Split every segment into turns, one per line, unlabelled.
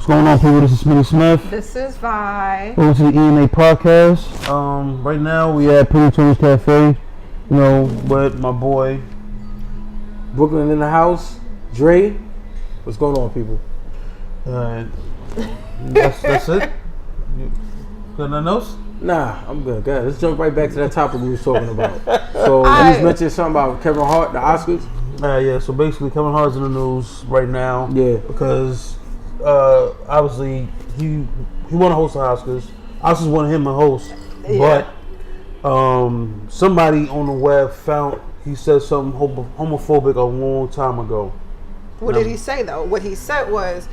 What's going on, people? This is Smitty Smith.
This is Vi.
Welcome to the ENA podcast. Right now we at Pretty Toni's Cafe, with my boy
Brooklyn in the house. Dre, what's going on, people?
That's it. You got nothing else?
Nah, I'm good. Good. Let's jump right back to that topic we was talking about. So you just mentioned something about Kevin Hart, the Oscars.
Yeah. So basically, Kevin Hart's in the news right now.
Yeah.
Because obviously he want to host the Oscars. Oscars wanted him to host, but somebody on the web found he said something homophobic a long time ago.
What did he say though? What he said was,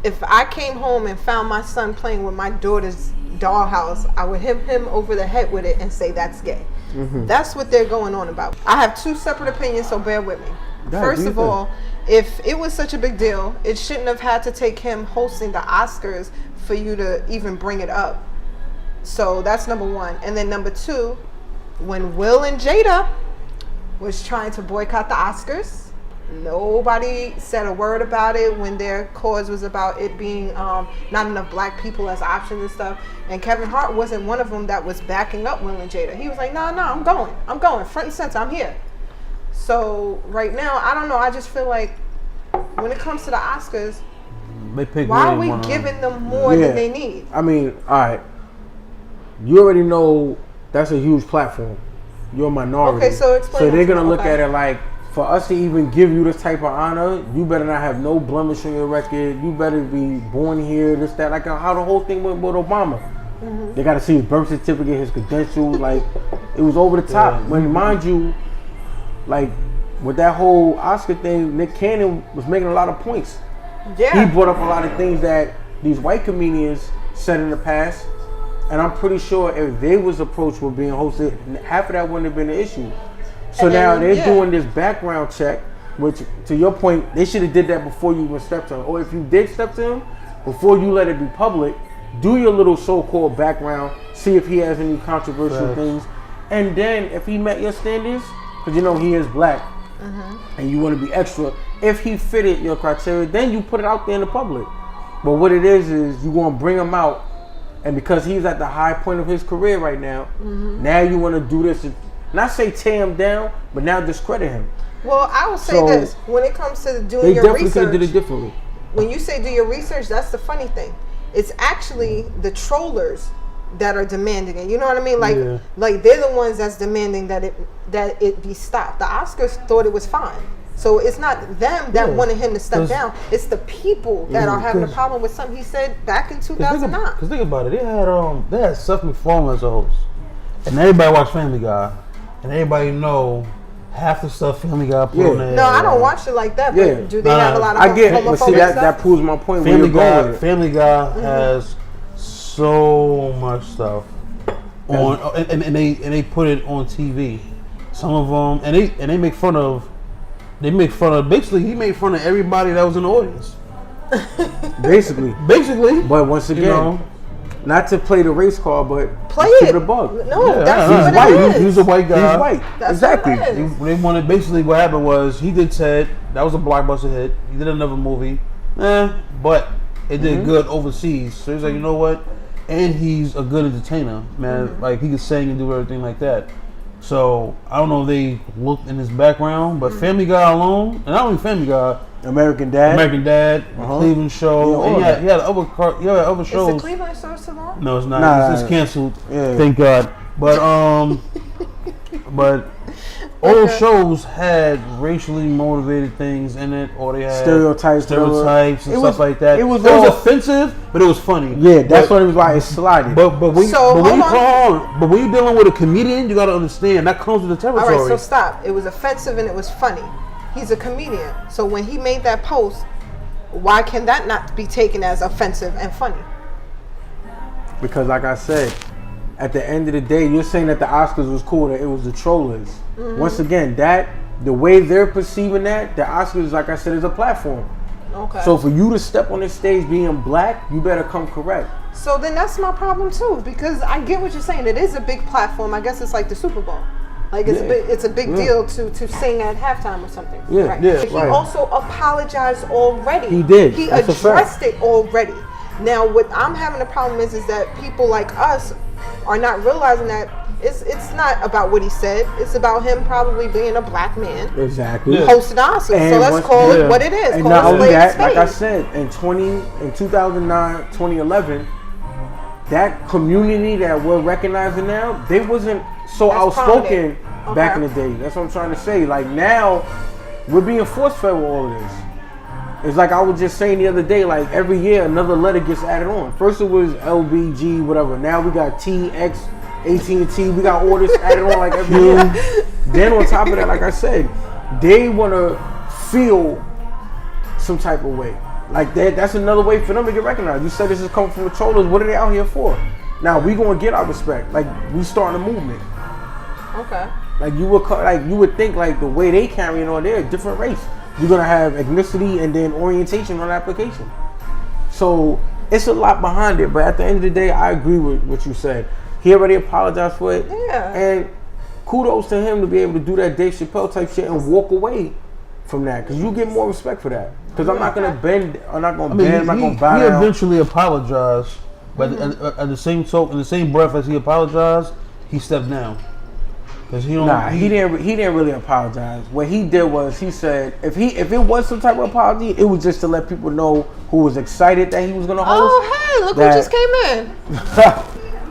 if I came home and found my son playing with my daughter's dollhouse, I would hit him over the head with it and say that's gay. Mm-hmm. That's what they're going on about. I have two separate opinions, so bear with me. First of all, if it was such a big deal, it shouldn't have had to take him hosting the Oscars for you to even bring it up. So that's number one. And then number two, when Will and Jada was trying to boycott the Oscars, nobody said a word about it when their cause was about it being not enough black people as options and stuff. And Kevin Hart wasn't one of them that was backing up Will and Jada. He was like, no, I'm going front and center, I'm here. So right now, I don't know, I just feel like when it comes to the Oscars, why are we giving them more than they need?
I mean, all right, you already know that's a huge platform. You're a minority.
Okay, so explain.
So they're going to look at it like, for us to even give you this type of honor, you better not have no blemish on your record. You better be born here, this, that, like how the whole thing went with Obama. Mm-hmm. They got to see his birth certificate, his credentials. Like, it was over the top. Yeah. When, mind you, like, with that whole Oscar thing, Nick Cannon was making a lot of points. Yeah. He brought up a lot of things that these white comedians said in the past. And I'm pretty sure if they was approached with being hosted, half of that wouldn't have been an issue. So now they're doing this background check, which, to your point, they should have did that before you even stepped to him. Or if you did step to him, before you let it be public, do your little so-called background, see if he has any controversial things. And then if he met your standards, because he is black, and you want to be extra, if he fitted your criteria, then you put it out there in the public. But what it is you going to bring him out, and because he's at the high point of his career right now, now you want to do this, not say tear him down, but now discredit him.
Well, I will say this, when it comes to doing your research, they definitely could have did it differently. When you say do your research, that's the funny thing. It's actually the trollers that are demanding it. You know what I mean? Like they're the ones that's demanding that it be stopped. The Oscars thought it was fine. So it's not them that wanted him to step down. It's the people that are having a problem with something he said back in 2009.
Because think about it. They had Seth MacFarlane as a host. And everybody watched Family Guy. And everybody know half the stuff Family Guy put on there.
No, I don't watch it like that. But do they have a lot of
I get it, but see, that proves my point.
Family Guy has so much stuff on, and they put it on TV. Some of them, and they make fun of. Basically, he made fun of everybody that was in the audience.
Basically. But once again, not to play the race card, but
play it.
The bug.
No, that's
he's white.
He's a white guy.
He's white.
That's
exactly.
They wanted, basically what happened was he did Ted. That was a blockbuster hit. He did another movie, but it did good overseas. So he's like, you know what? And he's a good entertainer, man. Like he could sing and do everything like that. So I don't know if they looked in his background, but Family Guy alone, and not only Family Guy,
American Dad,
the Cleveland Show, and he had other shows.
Is the Cleveland Show still on?
No, it's not. It's canceled. Yeah. Thank God. But all those shows had racially motivated things in it, or they had
stereotypes
and stuff like that. It was offensive, but it was funny.
Yeah, that's what it was like. It's sliding.
But when you're dealing with a comedian, you got to understand that comes with the territory.
All right, so stop. It was offensive and it was funny. He's a comedian, so when he made that post, why can that not be taken as offensive and funny?
Because, like I said, at the end of the day, you're saying that the Oscars was cool, that it was the trollers. Once again, the way they're perceiving that, the Oscars, like I said, is a platform.
Okay.
So for you to step on this stage being black, you better come correct.
So then that's my problem too, because I get what you're saying. It is a big platform. I guess it's like the Super Bowl. Like it's a big deal to sing at halftime or something.
Yeah,
right.
yeah,
But he
right.
also apologized already.
He did.
He
That's a
addressed
fact.
it already. Now, what I'm having a problem is that people like us are not realizing that it's not about what he said. It's about him probably being a black man.
Exactly.
Hosting Oscars.
And
So let's call it what it is.
And
Call
not
it
only
spade
that,
spade.
like I said, in 2009, 2011, that community that we're recognizing now, they wasn't so
That's
outspoken
prominent.
back in
Okay.
the day. That's what I'm trying to say. Like now, we're being force fed with all of this. It's like I was just saying the other day, like every year another letter gets added on. First it was LBG, whatever. Now we got TX, AT&T. We got all this added on like every year. Then on top of that, like I said, they want to feel some type of way. Like that's another way for them to get recognized. You said this is coming from the controllers. What are they out here for? Now we gonna get our respect. Like we starting a movement.
Okay.
Like you would think like the way they carrying on, they're a different race. You're gonna have ethnicity and then orientation on the application. So it's a lot behind it. But at the end of the day, I agree with what you said. He already apologized for it.
Yeah.
And kudos to him to be able to do that Dave Chappelle type shit and walk away from that. Because you get more respect for that. Because I'm not gonna bend. I'm not gonna bend. I'm not gonna bow
he
down.
eventually apologized, but at the same in the same breath as he apologized, he stepped down. Cause he don't.
Nah, he didn't really apologize. What he did was he said if it was some type of apology, it was just to let people know who was excited that he was gonna host.
Oh, hey, look who
that-
just came in.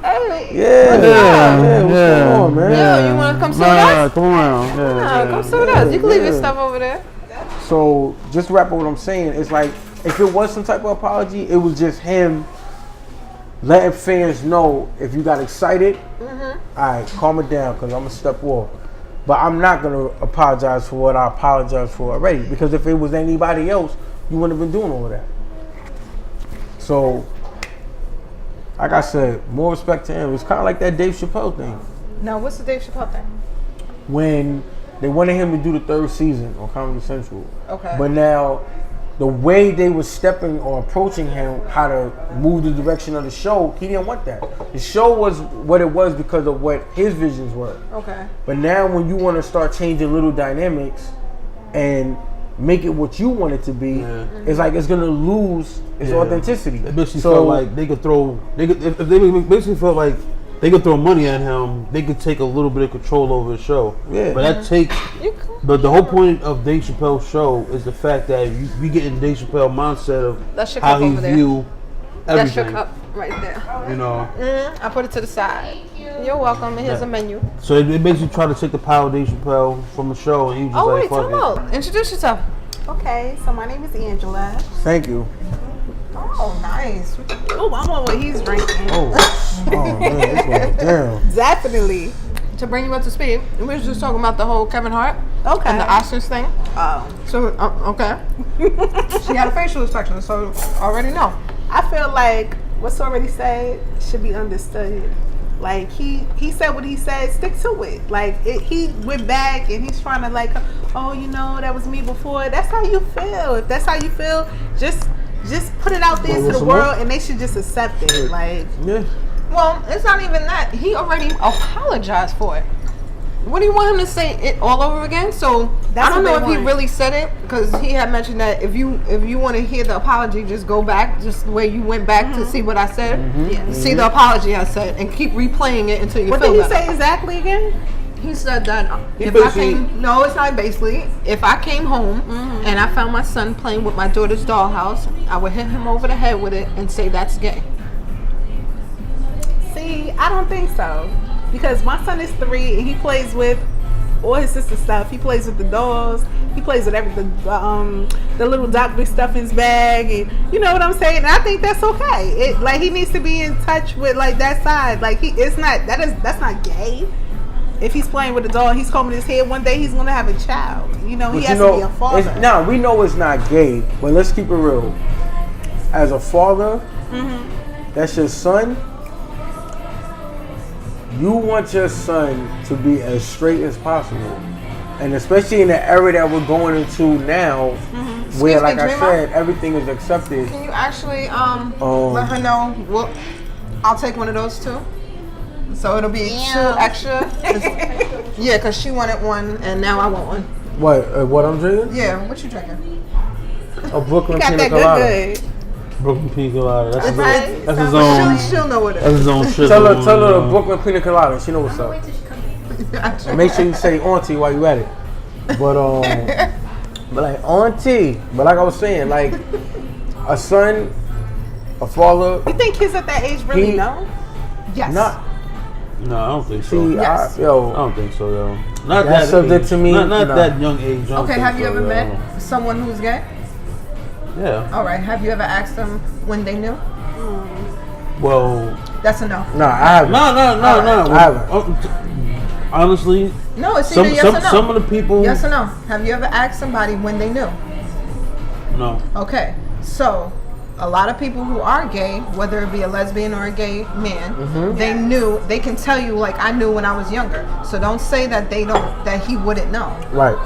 Hey.
Yeah, what's going on, man?
Yeah, you want to come sit with us?
Come around.
Yeah, come sit with us. You can leave your
yeah.
stuff over there.
So just to wrap up what I'm saying, it's like if it was some type of apology, it was just him letting fans know if you got excited, all right, calm it down because I'm gonna step off. But I'm not gonna apologize for what I apologized for already, because if it was anybody else, you wouldn't have been doing all of that. So, like I said, more respect to him. It's kind of like that Dave Chappelle thing
Now, what's the Dave Chappelle thing?
when they wanted him to do the third season on Comedy Central.
Okay.
But now, the way they were stepping or approaching him, how to move the direction of the show, he didn't want that. The show was what it was because of what his visions were.
Okay.
But now when you want to start changing little dynamics and make it what you want it to be, it's like it's going to lose its authenticity.
They basically felt like they could throw. If they basically felt like they could throw money at him, they could take a little bit of control over the show.
Yeah.
But that takes. But the whole point of Dave Chappelle's show is the fact that we get in Dave Chappelle mindset of
That's your
how
cup
he
over there.
view
That's your
everything.
cup right there.
You know.
I put it to the side. You're welcome. And here's a menu.
So they basically try to take the power of Dave Chappelle from the show, and he was just
Oh,
like,
wait,
"Fuck
tell
it."
me. Introduce yourself.
Okay, so my name is Angela.
Thank you.
Oh, nice.
Oh, I want what he's drinking.
Oh man, it's going down.
Definitely.
To bring you up to speed, we were just talking about the whole Kevin Hart
Okay.
and the Oscars thing.
Oh,
So, okay. She had a facial inspection, so already know.
I feel like what's already said should be understood. Like he said what he said, stick to it. Like he went back and he's trying to like, oh, you know, that was me before. That's how you feel. If that's how you feel, just put it out there to the
some
world, and they should just accept it. Like,
Yeah.
Well, it's not even that. He already apologized for it. What do you want him to say it all over again? So
That's
I don't
what
know
they
if he
want.
really said it, because he had mentioned that if you want to hear the apology, just go back just the way you went back to see what I said.
Yeah.
See the apology I said, and keep replaying it until you
what
feel
did he
better.
say exactly again?
He said that if
basically-
I came, no, it's not basically. If I came home and I found my son playing with my daughter's dollhouse, I would hit him over the head with it and say that's gay.
See, I don't think so, because my son is 3 and he plays with all his sister's stuff. He plays with the dolls. He plays with everything, the little Dr. stuff in his bag, and you know what I'm saying. And I think that's okay. It like he needs to be in touch with like that side. Like that's not gay. If he's playing with a doll, he's combing his hair. One day he's gonna have a child. You know, he has to be a father.
Now we know it's not gay, but let's keep it real. As a father, that's your son. You want your son to be as straight as possible, and especially in the era that we're going into now, where,
Excuse me,
like I
Dreamer?
said, everything is accepted.
Can you actually let her know? Well, I'll take one of those too. So it'll be 2 extra. Yeah, because she wanted one, and now I want one.
What I'm drinking?
Yeah, what you drinking?
A Brooklyn
Got
Pina
that
Colada.
good.
Brooklyn Pina Colada. That's
Right.
his, that's his own.
She'll know what it
That's
is.
his own shit.
Tell her the Brooklyn Pina Colada. She know what's up. And make sure you say auntie while you at it. But like auntie. But like I was saying, like a son, a father.
You think kids at that age really know?
Yes.
Not.
No, I don't think so.
See,
Yes.
I don't think so, yo. Not
That's
that
subject
age.
to me.
Not
No.
that young age. I don't
Okay,
think
have you
so,
ever
yo.
met someone who's gay?
Yeah.
All right. Have you ever asked them when they knew?
Well,
That's a no.
No, I haven't.
no.
I haven't.
Honestly,
No, it's either yes or no.
some of the people.
Yes or no? Have you ever asked somebody when they knew?
No.
Okay, so a lot of people who are gay, whether it be a lesbian or a gay man, they knew. They can tell you, like, I knew when I was younger. So don't say that that he wouldn't know,
Right.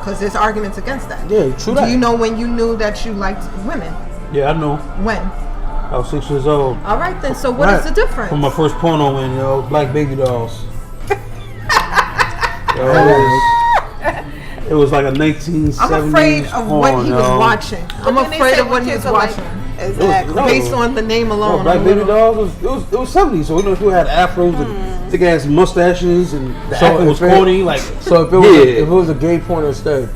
because there's arguments against that.
Yeah, true that.
Do you know when you knew that you liked women?
Yeah, I know.
When?
I was 6 years old.
All right then. So what is
Right.
the difference?
From my first porno in, yo, Black Baby Dolls. Yo, it was like a 1970s
I'm afraid of what
porn,
he was
yo.
watching. I'm
Then they
afraid
say
of what he
kids
was
are like-
watching.
Exactly.
No.
Based on the name
No,
alone.
Black
I'm a
Baby
little-
Dolls it was 70s, so you know, people had afros and thick ass mustaches, and the
So
afro was
if it-
corny. Like,
So if it was a gay porn instead.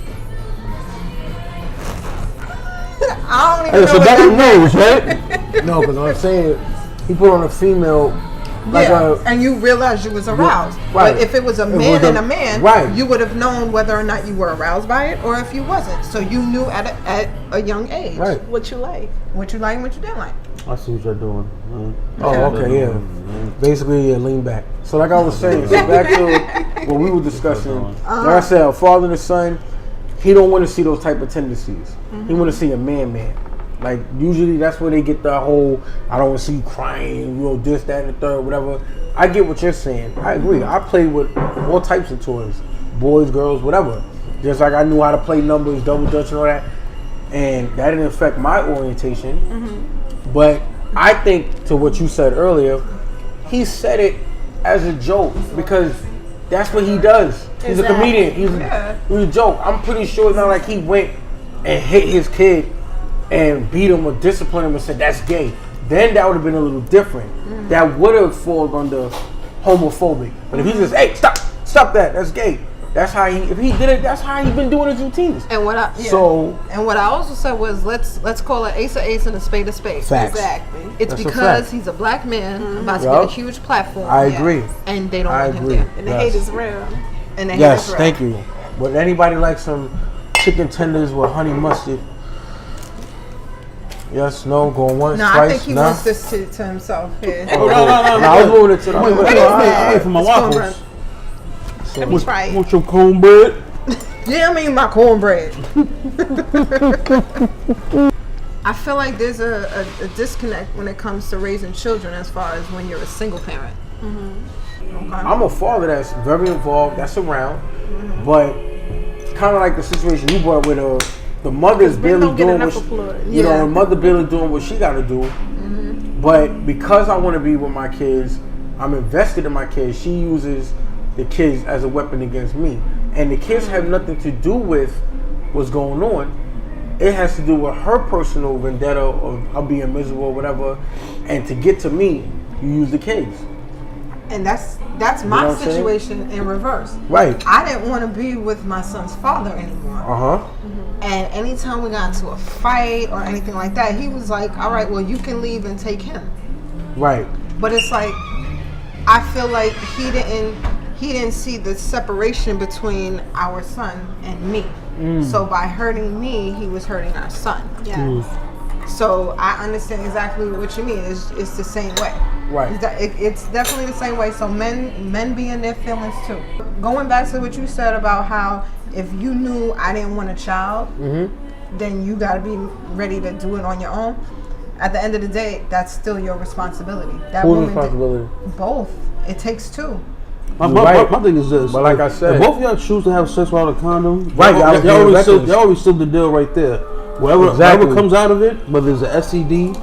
I don't even
hey,
know
so
what
that
that
one knows, right?
No, because I'm saying he put on a female like
yeah,
a
and you realized you was aroused.
right.
But if it was a
It
man
was
and a man,
right.
you would have known whether or not you were aroused by it or if you wasn't. So you knew at a young age
Right.
What you like?
what you like and what you didn't like.
I see what you're doing.
Oh, okay, yeah. Basically, yeah, lean back. So like I was saying, so back to what we were discussing. Like I said, a father and a son, he don't want to see those type of tendencies. He want to see a man. Like usually that's where they get the whole, I don't want to see you crying, you know, this, that, and the third, whatever. I get what you're saying. I agree. I played with all types of toys, boys, girls, whatever. Just like I knew how to play numbers, double dutch, and all that. And that didn't affect my orientation. But I think, to what you said earlier, he said it as a joke because that's what he does. He's a comedian. He's a joke. I'm pretty sure it's not like he went and hit his kid and beat him or disciplined him and said that's gay. Then that would have been a little different. That would have fallen under homophobic. But if he just, hey, stop that, that's gay. That's how if he did it, that's how he been doing his routines.
And what I and what I also said was let's call an ace and a spade a spade.
Facts.
Exactly.
It's
That's a
because
fact.
he's a black man about to
Yup.
get a huge platform.
I agree.
And they don't
I
want him
agree.
there.
And the
Yes.
hate is real.
And they
Yes,
hate us
thank you. Would anybody like some chicken tenders with honey mustard? Yes, no, going once,
No,
twice,
I think he wants this to himself. Yeah.
Oh, no.
I was moving it to the
Wait,
that?
wait for my
It's
waffles.
cornbread.
Let me try it.
Want your cornbread?
Yeah, I mean my cornbread. I feel like there's a disconnect when it comes to raising children as far as when you're a single parent. Okay.
I'm a father that's very involved, that's around, but kind of like the situation you brought up with the mother's
Men
barely
don't get
doing
enough
what she,
applause.
you know,
Yeah.
the mother barely doing what she got to do. But because I want to be with my kids, I'm invested in my kids. She uses the kids as a weapon against me, and the kids have nothing to do with what's going on. It has to do with her personal vendetta or her being miserable or whatever. And to get to me, you use the kids.
And that's
know
my
what I'm saying?
situation in reverse.
Right.
I didn't want to be with my son's father anymore.
Uh-huh.
And anytime we got into a fight or anything like that, he was like, all right, well, you can leave and take him.
Right.
But it's like, I feel like he didn't see the separation between our son and me. So by hurting me, he was hurting our son.
Yeah.
So I understand exactly what you mean. It's the same way.
Right.
It's definitely the same way. So men be in their feelings too. Going back to what you said about how if you knew I didn't want a child, then you got to be ready to do it on your own. At the end of the day, that's still your responsibility. That
Whose
woman
responsibility?
both. It takes two.
My
Right.
thing is this.
But like I said-
if both of y'all choose to have sex without a condom,
Right,
y'all
y'all
already sealed the deal right there. Whatever
Exactly.
comes out of it, whether it's an STD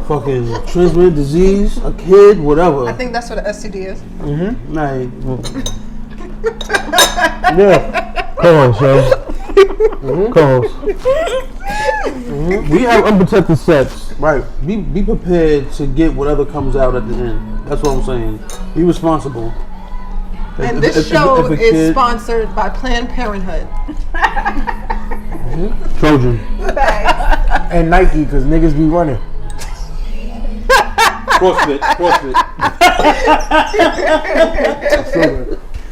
fucking transmitted disease, a kid, whatever.
I think that's what an STD is.
Mm-hmm. Nah.
Yeah.
Co-host, yo. Co-host. We have unprotected sex.
Right.
Be prepared to get whatever comes out at the end. That's what I'm saying. Be responsible.
And this show is sponsored by Planned Parenthood.
Trojan.
And Nike, because niggas be running.
CrossFit.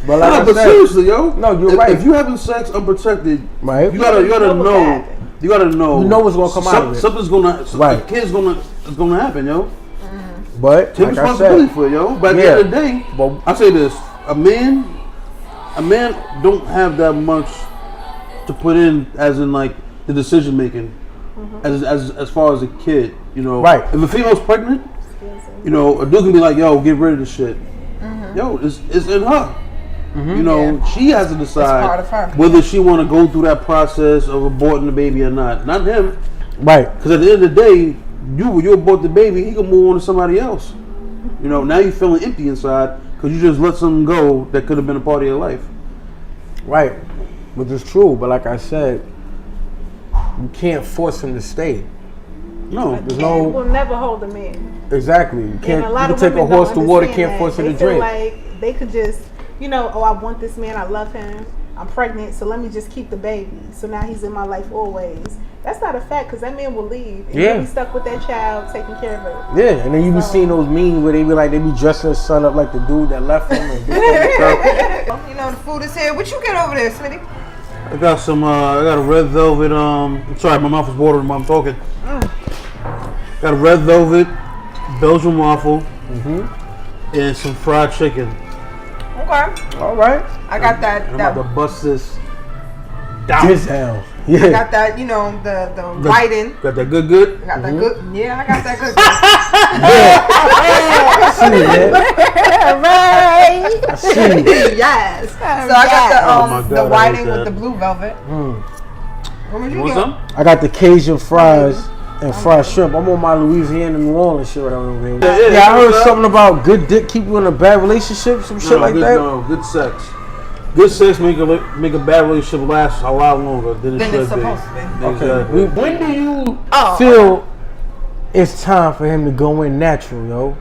But like I
But
said,
seriously, yo.
No, you're right.
If you having sex unprotected,
right?
you gotta know. You gotta know.
You know what's gonna come out of it.
Something's gonna.
Right.
The kid's gonna happen, yo.
But
Take
like
responsibility for it, yo. But at the end of the day,
but
I say this: a man don't have that much to put in, as in like the decision making, as far as a kid, you know.
Right.
If a female's pregnant, you know, a dude can be like, "Yo, get rid of this shit." Yo, it's in her. You know, she has to decide whether she want to go through that process of aborting the baby or not. Not him.
right.
Because at the end of the day, you abort the baby, he can move on to somebody else. You know, now you're feeling empty inside because you just let something go that could have been a part of your life.
Right. Which is true, but like I said, you can't force him to stay.
No.
There's
Will
no
never hold a man.
exactly. You can't.
And a lot
You
of
can take a
women
horse
don't
to water,
understand
can't force
that.
him
They
to
feel
drink.
like they could just, oh, I want this man, I love him, I'm pregnant, so let me just keep the baby. So now he's in my life always. That's not a fact, because that man will leave and he'll be stuck with that child, taking care of it.
Yeah, and then you be seeing those memes where they be dressing his son up like the dude that left him. And
You know, the food is here. What you get over there, Smitty?
I got some, I got a red velvet, sorry, my mouth is watering while I'm talking. Got a red velvet Belgian waffle and some fried chicken.
Okay.
all right.
I got that.
I'm about to bust this.
This hell.
I
Yeah.
got that, the whiting.
Got that good?
I got that good. Yeah, I got that good.
I see it.
Yes. So I got the whiting with the blue velvet. What would you
Want
get?
some?
I got the Cajun fries and fried shrimp. I'm on my Louisiana, New Orleans shit right over here. Yeah, I heard something about good dick keep you in a bad relationship, some shit like that.
No, good sex. Good sex make a bad relationship last a lot longer than it should
it's supposed to be.
Exactly.
When do you feel it's time for him to go in natural, yo?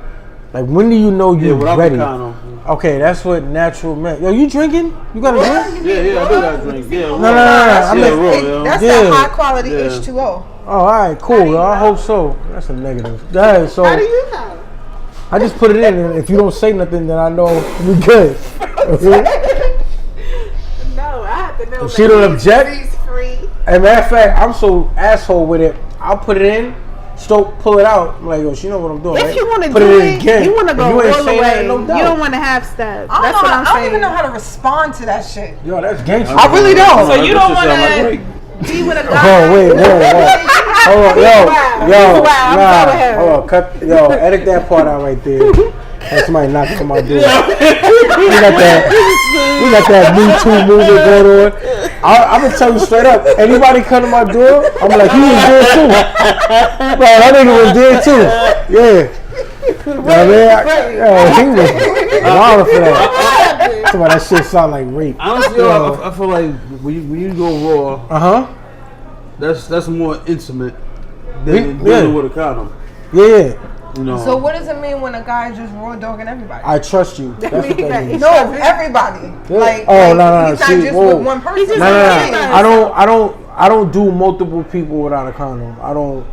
Like, when do you know you're
without
ready?
the condom.
Okay, that's what natural meant. Yo, you drinking? You got a drink?
Yeah, I do got to drink. Yeah,
No. I mean,
That's that high quality H2O.
Oh, all right, cool. Yo, I hope so. That's a negative. Yeah, so
How do you know?
I just put it in, and if you don't say nothing, then I know we good.
No, I have to know.
If she don't object,
He's free.
as a matter of fact, I'm so asshole with it. I'll put it in, pull it out. I'm like, yo, she know what I'm doing.
If
right?
you want to
put
do
it in
it,
again.
you want to
If
go
you ain't
all the
saying
way.
that, no
You
doubt.
don't want to have steps.
I
That's what I'm
don't
saying.
even know how to respond to that shit.
Yo, that's gangster.
I really don't.
So you don't want
like
to be with a guy.
Oh wait, hold on, yo,
Wow,
nah,
go ahead.
hold on, edit that part out right there. That's somebody knocking on my door. We got that Me Too movement going on. I'm gonna tell you straight up. Anybody come to my door, I'm like, he was there too. Bro, that nigga was there too. Yeah. He was wild for that. Somebody, that shit sound like rape.
Honestly, I feel like when you go raw, that's more intimate than dealing with a condom.
Yeah.
You know.
So what does it mean when a guy is just raw dogging everybody?
I trust you. That's what that means.
No, everybody.
Yeah.
Like,
no.
he's not
See,
just
whoa.
with one person.
No. I don't do multiple people without a condom. I don't.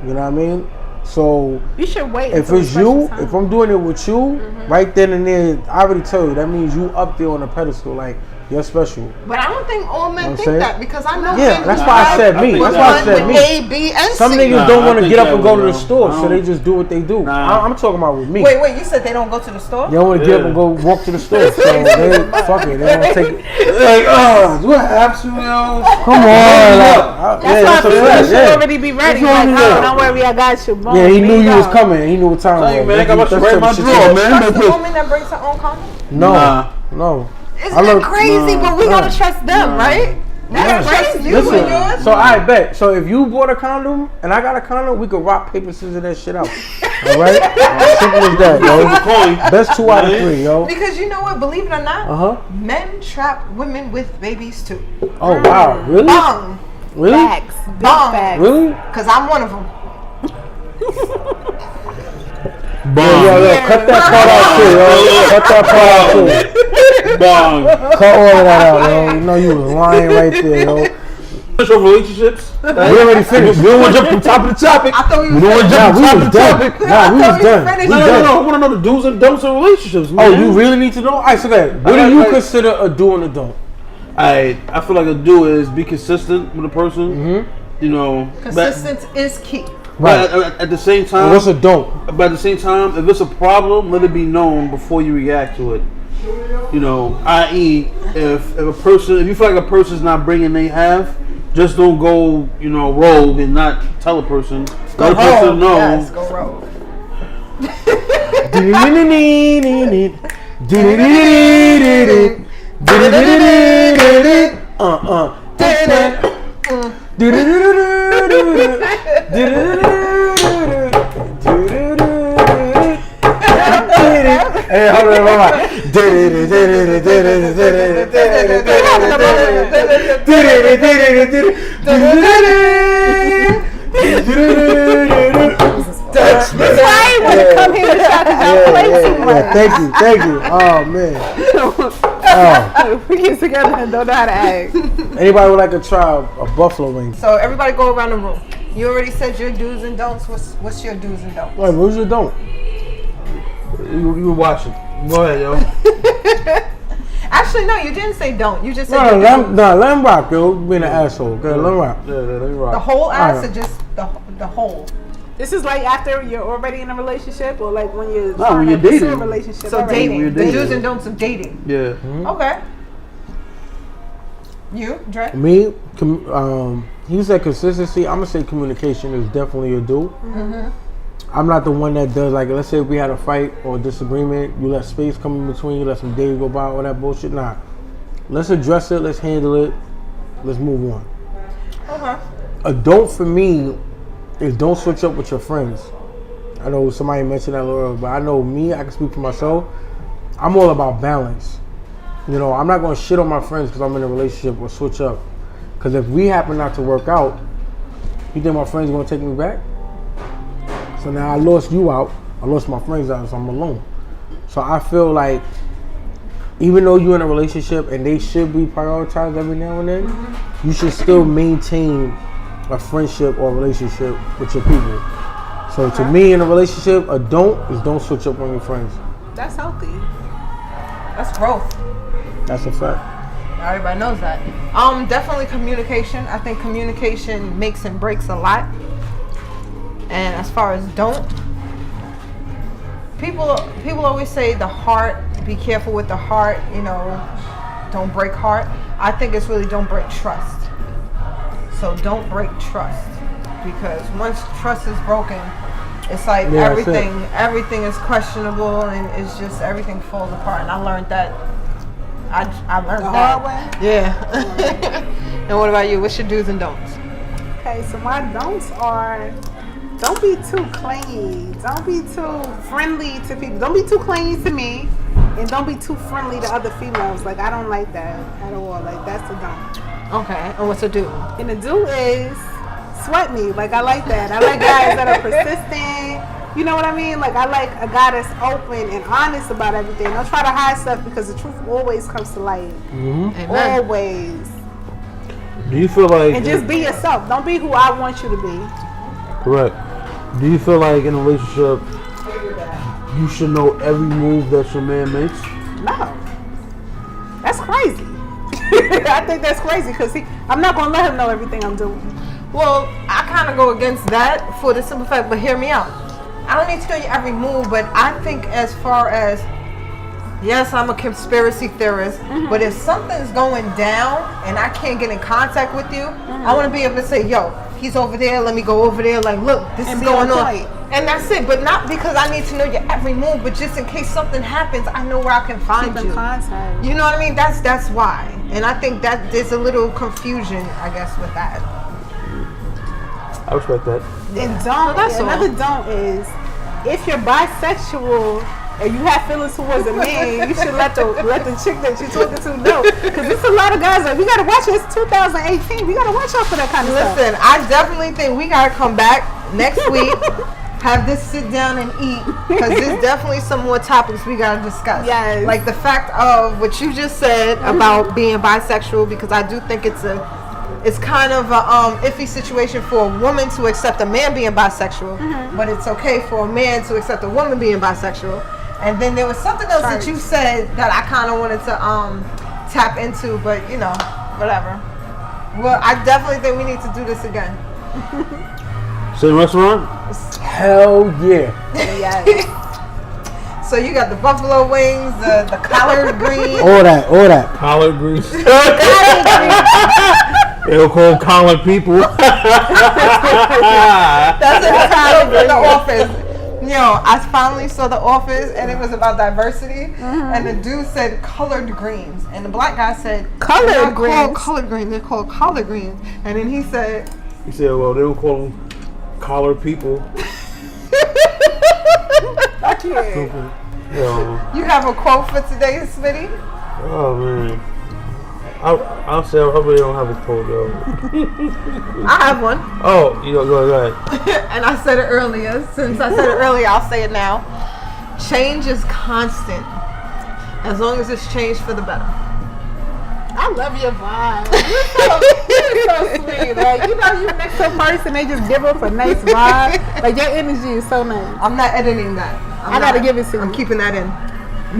You know what I mean? So
You should wait.
if it's you, if I'm doing it with you, right then and there, I already tell you that means you up there on a pedestal, like you're special.
But I don't think all men think
saying?
that because I know
Yeah,
men
that's
who
why I
have
said me. That's why I said
with
me.
A, B, and
Some
C.
niggas don't want
I
to
think
get up
that
and go to
will,
the store,
though.
so they just do what they do.
Nah.
I'm talking about with me.
Wait, you said they don't go to the store?
They don't want to get up and go walk to the store, so they fuck it. They don't take it.
Like, do I have to, yo?
Come on,
That's why
a
you should
fact,
already be ready.
That's
Like,
what I'm
don't worry, I got you. Boom,
Yeah, he
there
knew you was
go.
coming. He knew what time
Hey,
it was.
man, I got to
That's
spray my
some
drawer,
shit.
man.
Trust the woman that brings her own condom?
No,
Nah.
no.
Isn't that crazy? But we gotta trust them, right? That's crazy. You
Listen,
and yours.
so I bet. So if you bought a condom and I got a condom, we could rock, paper, scissors that shit out. All right? Simple as that, yo. Best 2 out of 3, yo.
Because you know what? Believe it or not, men trap women with babies too.
Oh, wow. Really?
Bong.
Really?
Facts. Big
Bong.
facts.
Really?
Because I'm one of them.
Yo, cut that part out too, yo. Cut that part out too.
Bong.
Cut all of that out, yo. You know you was lying right there, yo.
Finish your relationships.
We already finished.
We don't want to jump from top of the topic.
I thought we
We don't want to jump from top of the topic.
Nah, we was done.
finished.
We
No,
done.
I want to know the do's and don'ts of relationships, man.
Oh, you really need to know? All right, so then, what do you consider a do and a don't?
I feel like a do is be consistent with a person. You know,
Consistency is key.
Right.
But at the same time,
And what's a don't?
But at the same time, if it's a problem, let it be known before you react to it. You know, i.e., if you feel like a person's not bringing they have, just don't go, you know, rogue and not tell a person. Let a person know.
Yes, go rogue.
Hey, hold on.
That's why I want to come here and try to play too much.
Thank you. Oh man.
We get together and don't know how to act.
Anybody would like to try a buffalo wing?
So everybody go around the room. You already said your do's and don'ts. What's your do's and don'ts?
Wait, what's your don't?
You watch it. Go ahead, yo.
Actually, no, you didn't say don't. You just said
No,
your do's.
let him rock, yo. Being an asshole. Okay, let him rock.
Yeah, let me rock.
The whole ass
Alright.
or just the whole?
This is like after you're already in a relationship, or like when you're
No,
trying
when
to
you're
pursue
dating.
a relationship.
So
already.
dating.
We're
The
dating.
do's and don'ts of dating.
Yeah.
Okay. You, Dre?
Me, he said consistency. I'm gonna say communication is definitely a do. I'm not the one that does, like, let's say if we had a fight or a disagreement, you let space come in between, you let some days go by, all that bullshit. Nah, let's address it, let's handle it, let's move on.
Okay.
A don't for me is don't switch up with your friends. I know somebody mentioned that earlier, but I know me, I can speak for myself. I'm all about balance. You know, I'm not gonna shit on my friends because I'm in a relationship or switch up. Because if we happen not to work out, you think my friends are gonna take me back? So now I lost you out, I lost my friends out, so I'm alone. So I feel like even though you're in a relationship and they should be prioritized every now and then, you should still maintain a friendship or relationship with your people. So to me, in a relationship, a don't is don't switch up on your friends.
That's healthy.
That's growth.
That's a fact.
Everybody knows that. Definitely communication. I think communication makes and breaks a lot. And as far as don't, people always say the heart, be careful with the heart, you know, don't break heart. I think it's really don't break trust. So don't break trust, because once trust is broken, it's like everything is questionable, and it's just everything falls apart. And I learned that. I learned
The
that.
hard way?
Yeah. And what about you? What's your do's and don'ts?
Okay, so my don'ts are don't be too clingy. Don't be too friendly to people. Don't be too clingy to me. And don't be too friendly to other females. Like, I don't like that at all. Like, that's a don't.
Okay. And what's a do?
And the do is sweat me. Like, I like that. I like guys that are persistent. You know what I mean? Like, I like a guy that's open and honest about everything. Don't try to hide stuff, because the truth always comes to light.
Amen.
Always.
Do you feel like...
And just be yourself. Don't be who I want you to be.
Correct. Do you feel like in a relationship, you should know every move that your man makes?
No. That's crazy. I think that's crazy, because I'm not going to let him know everything I'm doing.
Well, I kind of go against that for the simple fact, but hear me out. I don't need to know your every move, but I think as far as, yes, I'm a conspiracy theorist, but if something's going down and I can't get in contact with you, I want to be able to say, yo, he's over there, let me go over there, like, look, this
And
is
be on
going on.
point.
And that's it, but not because I need to know your every move, but just in case something happens, I know where I can find
Keep
you.
in contact.
You know what I mean? That's why. And I think that there's a little confusion, I guess, with that.
I respect that.
And don't.
that's all.
Another don't is if you're bisexual and you have feelings towards a man, you should let the chick that you're talking to know. Because there's a lot of guys that we gotta watch. It's 2018. We gotta watch out for that kind of stuff.
Listen, I definitely think we gotta come back next week. Have this sit down and eat, because there's definitely some more topics we gotta discuss.
Yes.
Like the fact of what you just said about being bisexual, because I do think it's kind of a iffy situation for a woman to accept a man being bisexual, but it's okay for a man to accept a woman being bisexual. And then there was something else that you said that I kind of wanted to tap into, but you know, whatever. Well, I definitely think we need to do this again.
Same restaurant?
Hell yeah.
Yes.
So you got the buffalo wings, the collard greens.
All that.
Collard greens. They'll call them collard people.
That's a title for The Office. Yo, I finally saw The Office, and it was about diversity. And the dude said colored greens, and the black guy said
Colored
they're not called
greens?
colored greens. They're called collard greens. And then he said,
He said, well, they don't call them collard people.
I can't.
Yo,
"You have a quote for today, Smitty?"
oh, man. I'll say I really don't have a quote, yo.
I have one,
Oh, go ahead.
and I said it earlier. Since I said it earlier, I'll say it now. Change is constant, as long as it's changed for the better.
I love your vibe. You're so sweet. Like, you know, you next to a person, they just give up a nice vibe. Like, your energy is so nice.
I'm not editing that.
I gotta give it to
I'm
you.
keeping that in.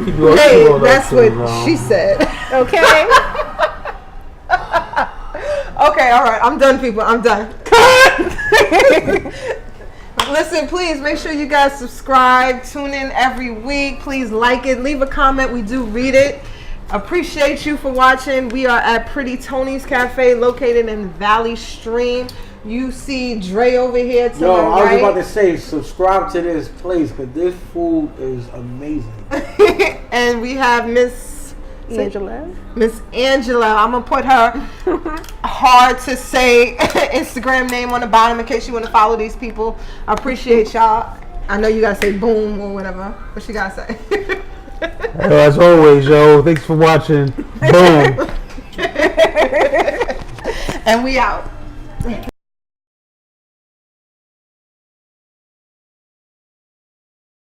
Keep all
Hey,
that
that's
shit,
what
no.
she said.
Okay?
Okay, all right. I'm done, people. I'm done. Listen, please make sure you guys subscribe. Tune in every week. Please like it. Leave a comment. We do read it. Appreciate you for watching. We are at Pretty Toni's Cafe, located in Valley Stream. You see Dre over here to
Yo,
the
I was
right.
about to say, subscribe to this place, because this food is amazing.
And we have Miss
Angela.
I'm gonna put her hard to say Instagram name on the bottom in case you want to follow these people. I appreciate y'all. I know you gotta say boom or whatever. What you gotta say?
As always, yo, thanks for watching. Boom.
And we out.